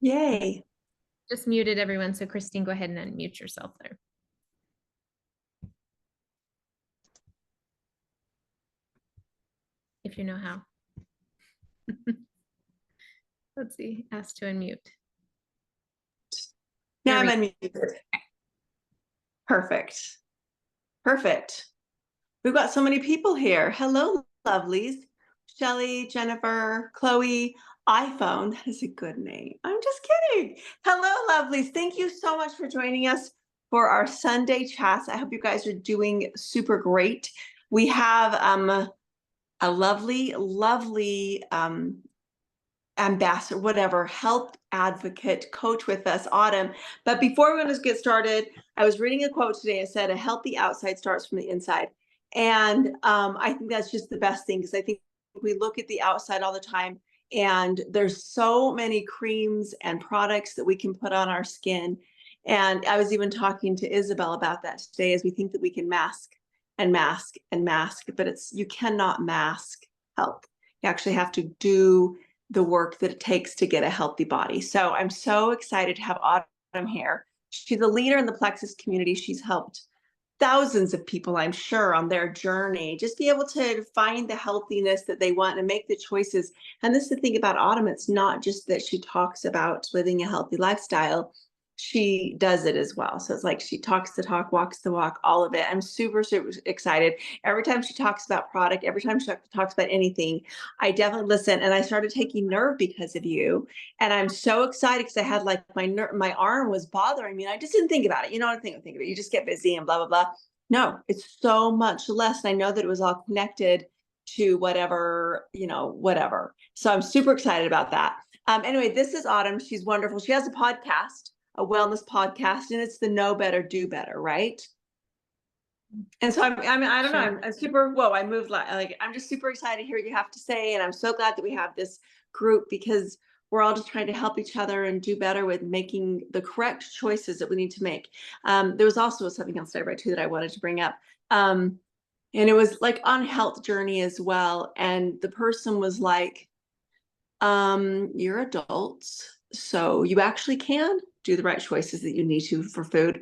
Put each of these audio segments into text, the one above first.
Yay. Just muted everyone. So Christine, go ahead and unmute yourself there. If you know how. Let's see, ask to unmute. Now I'm unmuted. Perfect. Perfect. We've got so many people here. Hello, lovelies. Shelly, Jennifer, Chloe, iPhone. That is a good name. I'm just kidding. Hello, lovelies. Thank you so much for joining us for our Sunday chats. I hope you guys are doing super great. We have a lovely ambassador, whatever, health advocate coach with us, Autumn. But before we're going to get started, I was reading a quote today. It said, "A healthy outside starts from the inside." And I think that's just the best thing, because I think we look at the outside all the time, and there's so many creams and products that we can put on our skin. And I was even talking to Isabel about that today, as we think that we can mask and mask and mask, but you cannot mask health. You actually have to do the work that it takes to get a healthy body. So I'm so excited to have Autumn here. She's a leader in the Plexus community. She's helped thousands of people, I'm sure, on their journey, just be able to find the healthiness that they want and make the choices. And this is the thing about Autumn. It's not just that she talks about living a healthy lifestyle. She does it as well. So it's like she talks the talk, walks the walk, all of it. I'm super excited. Every time she talks about product, every time she talks about anything, I definitely listen. And I started taking Nerve because of you. And I'm so excited because I had like my arm was bothering me. And I just didn't think about it. You know what I think of it. You just get busy and blah, blah, blah. No, it's so much less. And I know that it was all connected to whatever, whatever. So I'm super excited about that. Anyway, this is Autumn. She's wonderful. She has a wellness podcast, and it's the Know Better, Do Better, right? And so I don't know, I'm super, whoa, I moved like, I'm just super excited to hear what you have to say. And I'm so glad that we have this group, because we're all just trying to help each other and do better with making the correct choices that we need to make. There was also something else that I read too that I wanted to bring up. And it was like on health journey as well. And the person was like, you're adults, so you actually can do the right choices that you need to for food,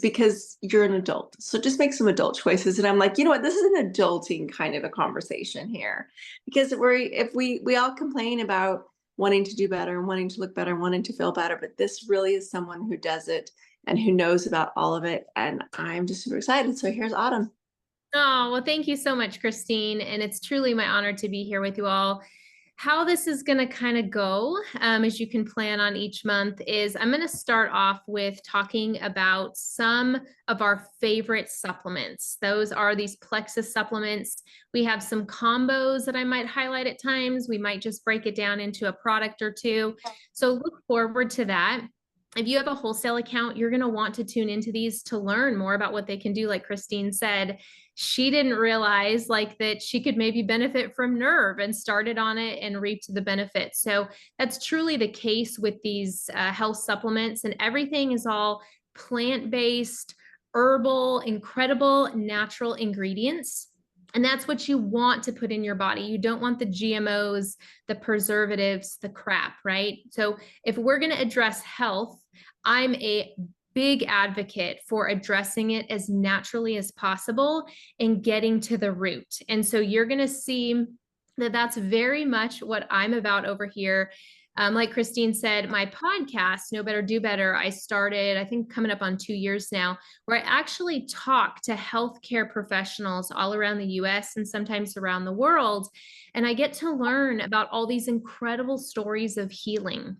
because you're an adult. So just make some adult choices. And I'm like, you know what, this is an adulting kind of a conversation here, because if we all complain about wanting to do better and wanting to look better and wanting to feel better, but this really is someone who does it and who knows about all of it. And I'm just super excited. So here's Autumn. Oh, well, thank you so much, Christine. And it's truly my honor to be here with you all. How this is going to kind of go, as you can plan on each month, is I'm going to start off with talking about some of our favorite supplements. Those are these Plexus supplements. We have some combos that I might highlight at times. We might just break it down into a product or two. So look forward to that. If you have a wholesale account, you're going to want to tune into these to learn more about what they can do. Like Christine said, she didn't realize like that she could maybe benefit from Nerve and started on it and reaped the benefits. So that's truly the case with these health supplements, and everything is all plant-based, herbal, incredible natural ingredients. And that's what you want to put in your body. You don't want the GMOs, the preservatives, the crap, right? So if we're going to address health, I'm a big advocate for addressing it as naturally as possible and getting to the root. And so you're going to see that that's very much what I'm about over here. Like Christine said, my podcast, Know Better, Do Better, I started, I think coming up on 2 years now, where I actually talk to healthcare professionals all around the US and sometimes around the world. And I get to learn about all these incredible stories of healing.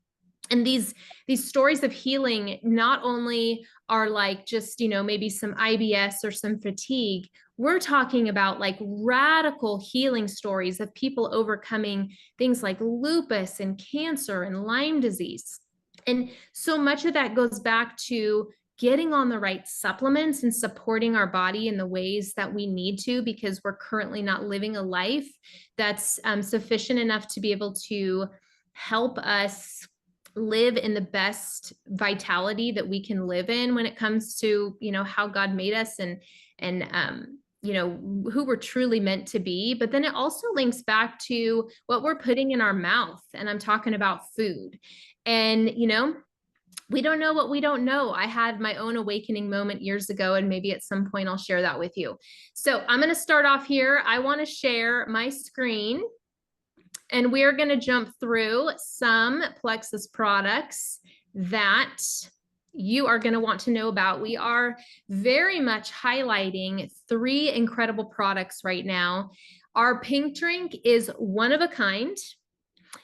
And these stories of healing not only are like just, maybe some IBS or some fatigue. We're talking about like radical healing stories of people overcoming things like lupus and cancer and Lyme disease. And so much of that goes back to getting on the right supplements and supporting our body in the ways that we need to, because we're currently not living a life that's sufficient enough to be able to help us live in the best vitality that we can live in when it comes to, how God made us and who we're truly meant to be. But then it also links back to what we're putting in our mouth. And I'm talking about food. And, we don't know what we don't know. I had my own awakening moment years ago, and maybe at some point I'll share that with you. So I'm going to start off here. I want to share my screen, and we're going to jump through some Plexus products that you are going to want to know about. We are very much highlighting 3 incredible products right now. Our pink drink is one of a kind.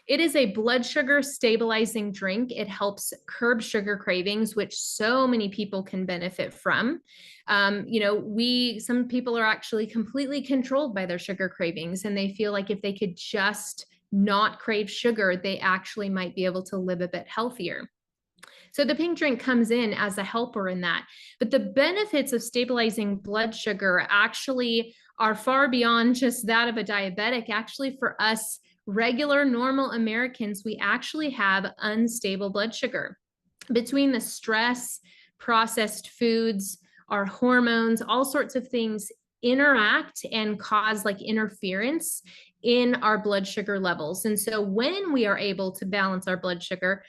It is a blood sugar stabilizing drink. It helps curb sugar cravings, which so many people can benefit from. Some people are actually completely controlled by their sugar cravings, and they feel like if they could just not crave sugar, they actually might be able to live a bit healthier. So the pink drink comes in as a helper in that. But the benefits of stabilizing blood sugar actually are far beyond just that of a diabetic. Actually, for us regular, normal Americans, we actually have unstable blood sugar. Between the stress, processed foods, our hormones, all sorts of things interact and cause like interference in our blood sugar levels. And so when we are able to balance our blood sugar,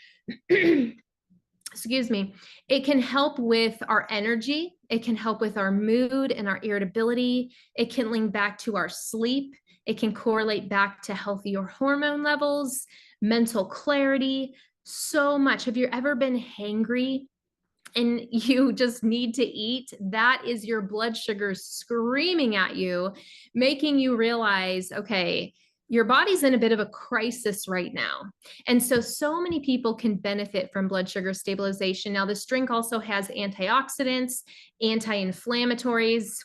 excuse me, it can help with our energy. It can help with our mood and our irritability. It can link back to our sleep. It can correlate back to healthier hormone levels, mental clarity, so much. Have you ever been hangry and you just need to eat? That is your blood sugar screaming at you, making you realize, okay, your body's in a bit of a crisis right now. And so many people can benefit from blood sugar stabilization. Now, this drink also has antioxidants, anti-inflammatories.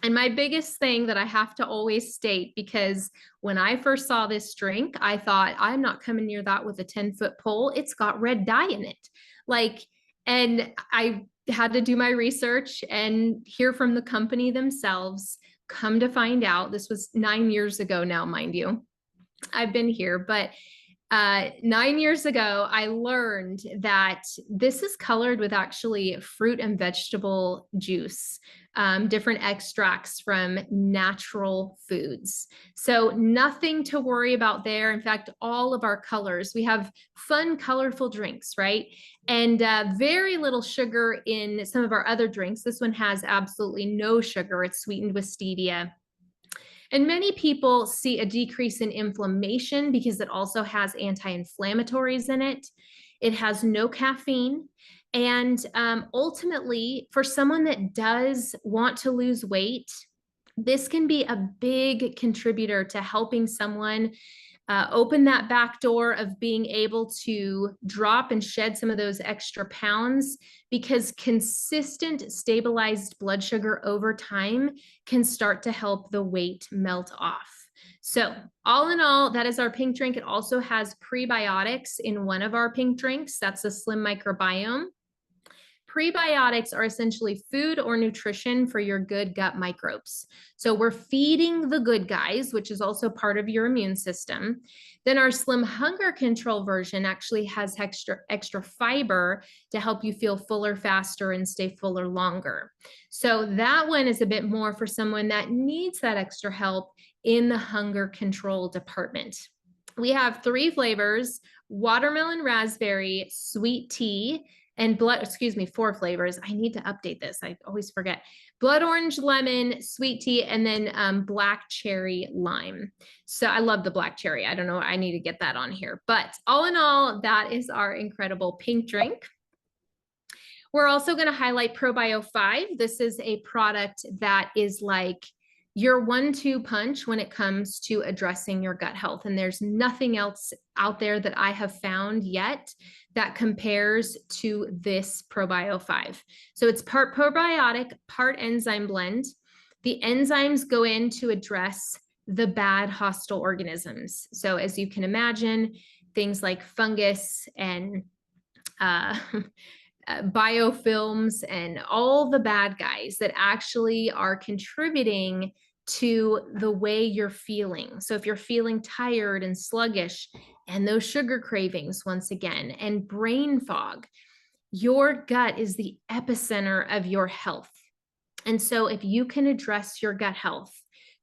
And my biggest thing that I have to always state, because when I first saw this drink, I thought, I'm not coming near that with a 10-foot pole. It's got red dye in it. And I had to do my research and hear from the company themselves. Come to find out, this was 9 years ago now, mind you. I've been here, but 9 years ago, I learned that this is colored with actually fruit and vegetable juice, different extracts from natural foods. So nothing to worry about there. In fact, all of our colors, we have fun, colorful drinks, right? And very little sugar in some of our other drinks. This one has absolutely no sugar. It's sweetened with stevia. And many people see a decrease in inflammation because it also has anti-inflammatories in it. It has no caffeine. And ultimately, for someone that does want to lose weight, this can be a big contributor to helping someone open that back door of being able to drop and shed some of those extra pounds, because consistent stabilized blood sugar over time can start to help the weight melt off. So all in all, that is our pink drink. It also has prebiotics in one of our pink drinks. That's a slim microbiome. Prebiotics are essentially food or nutrition for your good gut microbes. So we're feeding the good guys, which is also part of your immune system. Then our slim hunger control version actually has extra fiber to help you feel fuller faster and stay fuller longer. So that one is a bit more for someone that needs that extra help in the hunger control department. We have 3 flavors: watermelon, raspberry, sweet tea, and 4 flavors. I need to update this. I always forget. Blood orange, lemon, sweet tea, and then black cherry lime. So I love the black cherry. I don't know. I need to get that on here. But all in all, that is our incredible pink drink. We're also going to highlight ProBio 5. This is a product that is like your 1-2 punch when it comes to addressing your gut health. And there's nothing else out there that I have found yet that compares to this ProBio 5. So it's part probiotic, part enzyme blend. The enzymes go in to address the bad hostile organisms. So as you can imagine, things like fungus and biofilms and all the bad guys that actually are contributing to the way you're feeling. So if you're feeling tired and sluggish and those sugar cravings once again and brain fog, your gut is the epicenter of your health. And so if you can address your gut health,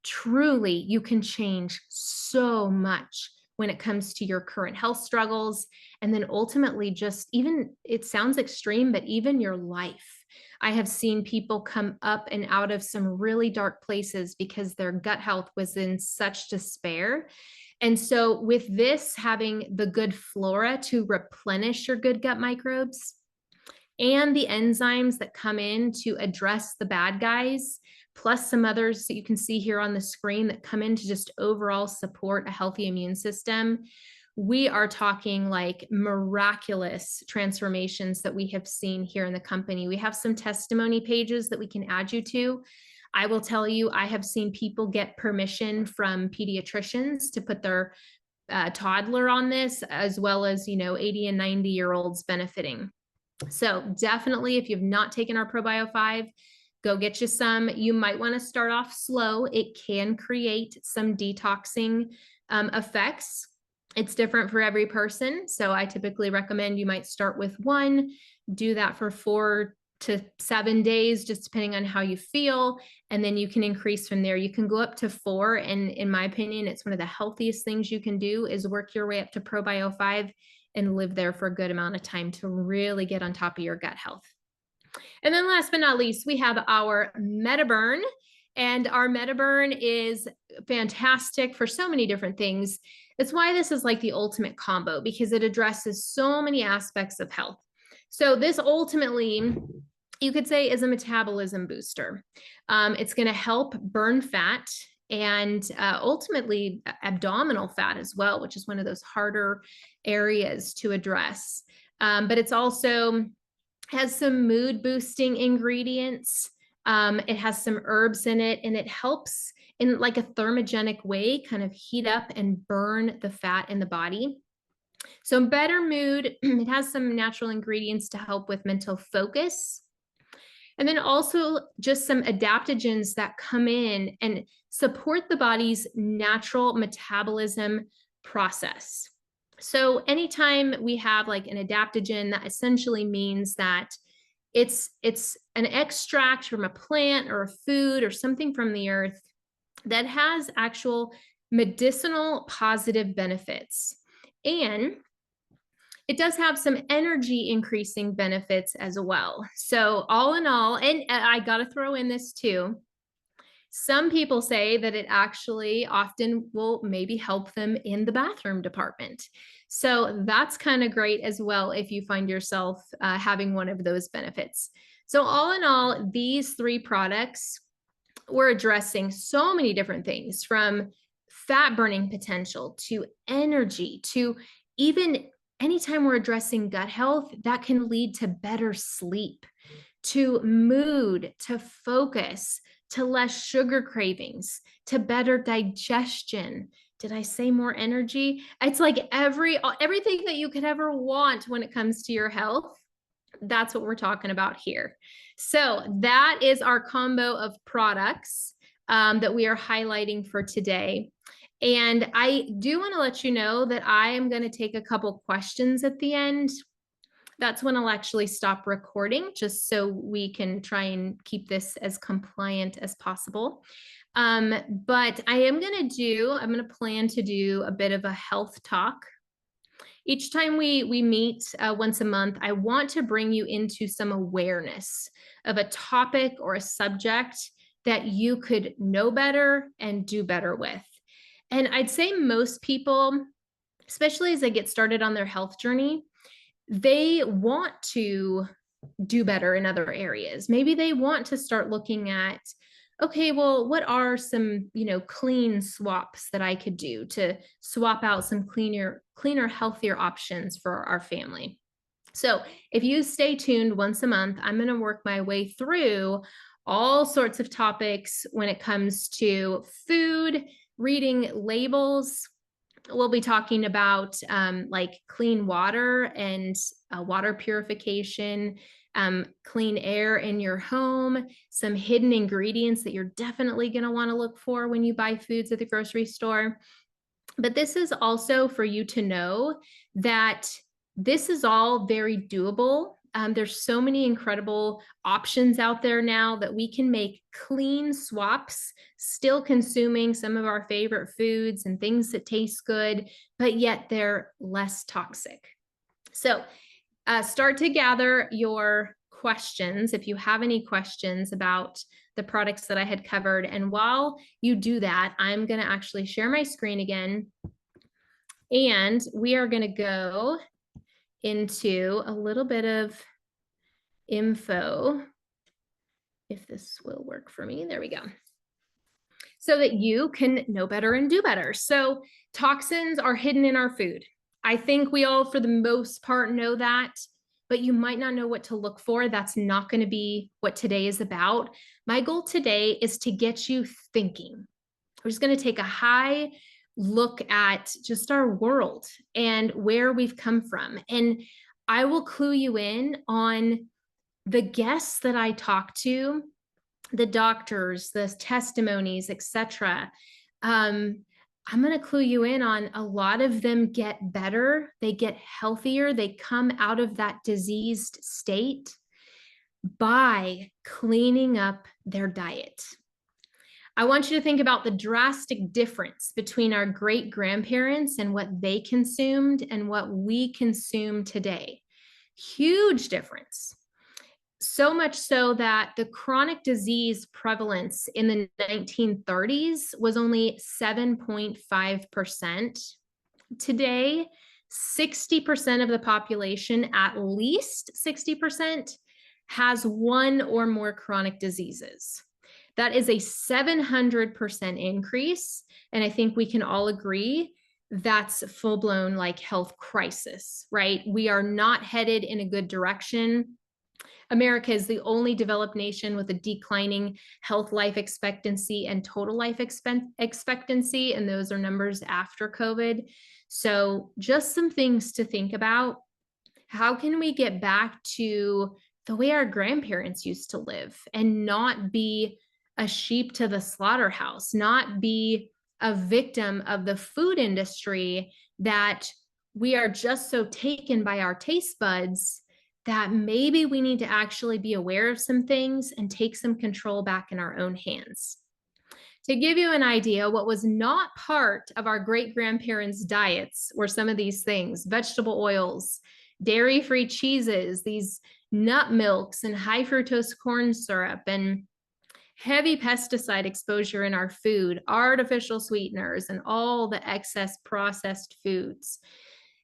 truly you can change so much when it comes to your current health struggles. And then ultimately, just even, it sounds extreme, but even your life. I have seen people come up and out of some really dark places because their gut health was in such despair. And so, with this having the good flora to replenish your good gut microbes, and the enzymes that come in to address the bad guys, plus some others that you can see here on the screen that come in to just overall support a healthy immune system. We are talking like miraculous transformations that we have seen here in the company. We have some testimony pages that we can add you to. I will tell you, I have seen people get permission from pediatricians to put their toddler on this, as well as, 80 and 90-year-olds benefiting. So definitely, if you've not taken our ProBio 5, go get you some. You might want to start off slow. It can create some detoxing effects. It's different for every person. So I typically recommend you might start with one, do that for 4 to 7 days, just depending on how you feel. And then you can increase from there. You can go up to 4. And in my opinion, it's one of the healthiest things you can do is work your way up to ProBio 5 and live there for a good amount of time to really get on top of your gut health. And then last but not least, we have our MetaBurn. And our MetaBurn is fantastic for so many different things. It's why this is like the ultimate combo, because it addresses so many aspects of health. So this ultimately, you could say, is a metabolism booster. It's going to help burn fat and ultimately abdominal fat as well, which is one of those harder areas to address. But it's also has some mood boosting ingredients. It has some herbs in it, and it helps in like a thermogenic way kind of heat up and burn the fat in the body. So better mood, it has some natural ingredients to help with mental focus. And then also just some adaptogens that come in and support the body's natural metabolism process. So anytime we have like an adaptogen, that essentially means that it's an extract from a plant or a food or something from the earth that has actual medicinal positive benefits. And it does have some energy increasing benefits as well. So all in all, and I got to throw in this too, some people say that it actually often will maybe help them in the bathroom department. So that's kind of great as well if you find yourself having one of those benefits. So all in all, these 3 products, we're addressing so many different things, from fat burning potential to energy to even anytime we're addressing gut health, that can lead to better sleep, to mood, to focus, to less sugar cravings, to better digestion. Did I say more energy? It's like everything that you could ever want when it comes to your health. That's what we're talking about here. So that is our combo of products that we are highlighting for today. And I do want to let you know that I am going to take a couple questions at the end. That's when I'll actually stop recording, just so we can try and keep this as compliant as possible. But I'm going to plan to do a bit of a health talk. Each time we meet once a month, I want to bring you into some awareness of a topic or a subject that you could know better and do better with. And I'd say most people, especially as they get started on their health journey, they want to do better in other areas. Maybe they want to start looking at, okay, well, what are some, clean swaps that I could do to swap out some cleaner, healthier options for our family. So if you stay tuned once a month, I'm going to work my way through all sorts of topics when it comes to food, reading labels. We'll be talking about like clean water and water purification, clean air in your home, some hidden ingredients that you're definitely going to want to look for when you buy foods at the grocery store. But this is also for you to know that this is all very doable There's so many incredible options out there now that we can make clean swaps, still consuming some of our favorite foods and things that taste good, but yet they're less toxic. So start to gather your questions if you have any questions about the products that I had covered. And while you do that, I'm going to actually share my screen again. And we are going to go into a little bit of info, if this will work for me. There we go. So that you can know better and do better. So toxins are hidden in our food. I think we all, for the most part, know that, but you might not know what to look for. That's not going to be what today is about. My goal today is to get you thinking. We're just going to take a high look at just our world and where we've come from. And I will clue you in on the guests that I talk to, the doctors, the testimonies, etc. I'm going to clue you in on a lot of them get better, they get healthier, they come out of that diseased state by cleaning up their diet. I want you to think about the drastic difference between our great grandparents and what they consumed and what we consume today. Huge difference. So much so that the chronic disease prevalence in the 1930s was only 7.5%. Today, 60% of the population, at least 60%, has one or more chronic diseases. That is a 700% increase. And I think we can all agree that's full-blown like health crisis, right? We are not headed in a good direction. America is the only developed nation with a declining health life expectancy and total life expectancy, and those are numbers after COVID. So just some things to think about. How can we get back to the way our grandparents used to live and not be a sheep to the slaughterhouse, not be a victim of the food industry that we are just so taken by our taste buds that maybe we need to actually be aware of some things and take some control back in our own hands. To give you an idea, what was not part of our great-grandparents' diets were some of these things: vegetable oils, dairy-free cheeses, these nut milks and high fructose corn syrup, and heavy pesticide exposure in our food, artificial sweeteners, and all the excess processed foods.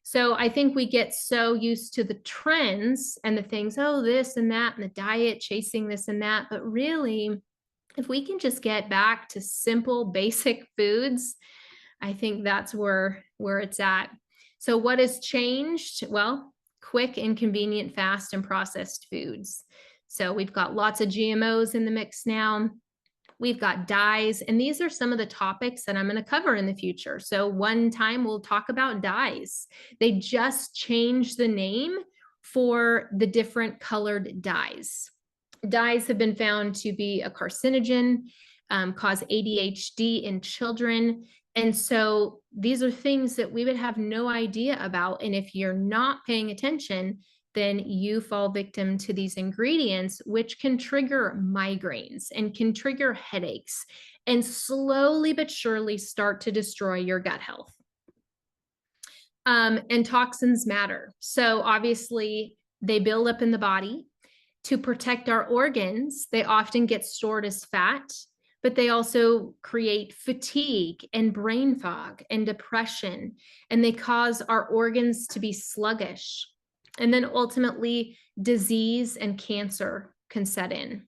So I think we get so used to the trends and the things, oh, this and that, and the diet, chasing this and that. But really, if we can just get back to simple, basic foods, I think that's where it's at. So what has changed? Well, quick and convenient, fast and processed foods. So we've got lots of GMOs in the mix now. We've got dyes, and these are some of the topics that I'm going to cover in the future. So one time we'll talk about dyes. They just changed the name for the different colored dyes. Dyes have been found to be a carcinogen, cause ADHD in children. And so these are things that we would have no idea about. And if you're not paying attention, then you fall victim to these ingredients, which can trigger migraines and can trigger headaches and slowly but surely start to destroy your gut health. And toxins matter. So obviously they build up in the body. To protect our organs, they often get stored as fat, but they also create fatigue and brain fog and depression, and they cause our organs to be sluggish. And then ultimately, disease and cancer can set in.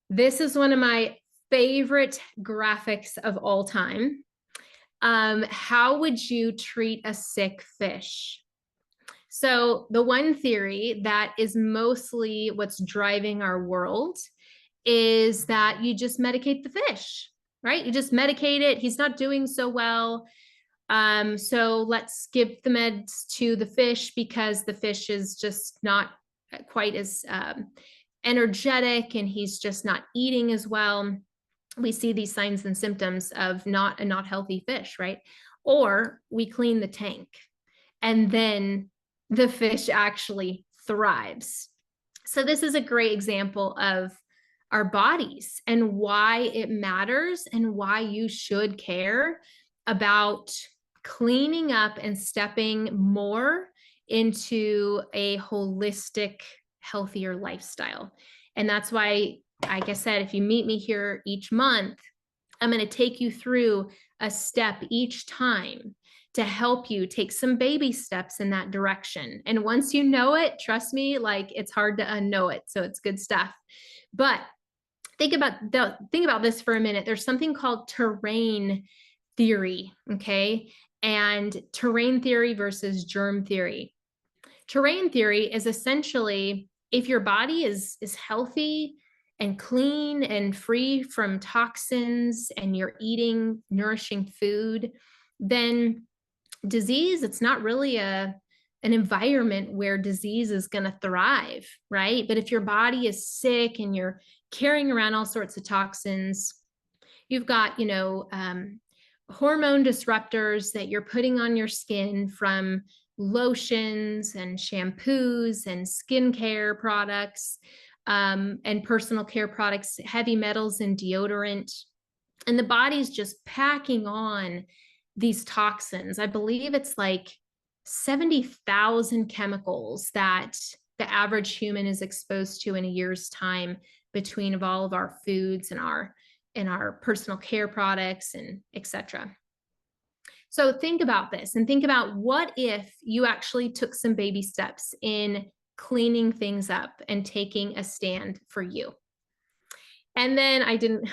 This is one of my favorite graphics of all time. How would you treat a sick fish? So the one theory that is mostly what's driving our world is that you just medicate the fish, right? You just medicate it. He's not doing so well. So let's give the meds to the fish because the fish is just not quite as energetic and he's just not eating as well. We see these signs and symptoms of not a not healthy fish, right? Or we clean the tank and then the fish actually thrives. So this is a great example of our bodies and why it matters and why you should care about cleaning up and stepping more into a holistic, healthier lifestyle. And that's why, like I said, if you meet me here each month, I'm going to take you through a step each time to help you take some baby steps in that direction. And once you know it, trust me, like it's hard to unknow it. So it's good stuff. But think about this for a minute. There's something called terrain theory, okay? And terrain theory versus germ theory. Terrain theory is essentially if your body is healthy and clean and free from toxins and you're eating nourishing food, then disease, it's not really an environment where disease is going to thrive, right? But if your body is sick and you're carrying around all sorts of toxins, you've got, hormone disruptors that you're putting on your skin from lotions and shampoos and skincare products, and personal care products, heavy metals and deodorant. And the body's just packing on these toxins. I believe it's like 70,000 chemicals that the average human is exposed to in a year's time between of all of our foods and our personal care products and etc. So think about this and think about what if you actually took some baby steps in cleaning things up and taking a stand for you. And then I didn't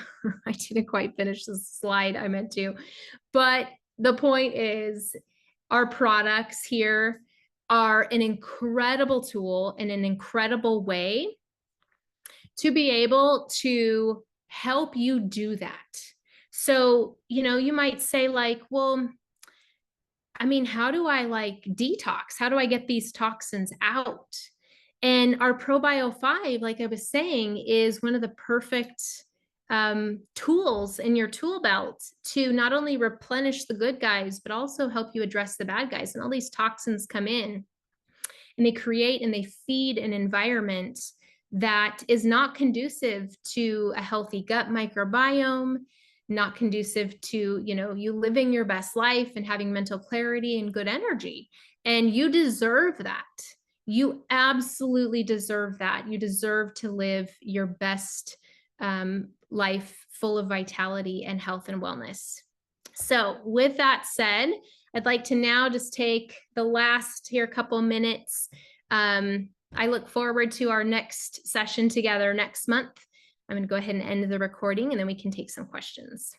quite finish the slide I meant to, but the point is our products here are an incredible tool and an incredible way to be able to help you do that. So, you might say like, well, I mean, how do I like detox? How do I get these toxins out? And our ProBio 5, like I was saying, is one of the perfect tools in your tool belt to not only replenish the good guys, but also help you address the bad guys. And all these toxins come in and they create and they feed an environment that is not conducive to a healthy gut microbiome, not conducive to, you living your best life and having mental clarity and good energy. And you deserve that. You absolutely deserve that. You deserve to live your best life full of vitality and health and wellness. So with that said, I'd like to now just take the last here couple minutes. I look forward to our next session together next month. I'm going to go ahead and end the recording and then we can take some questions.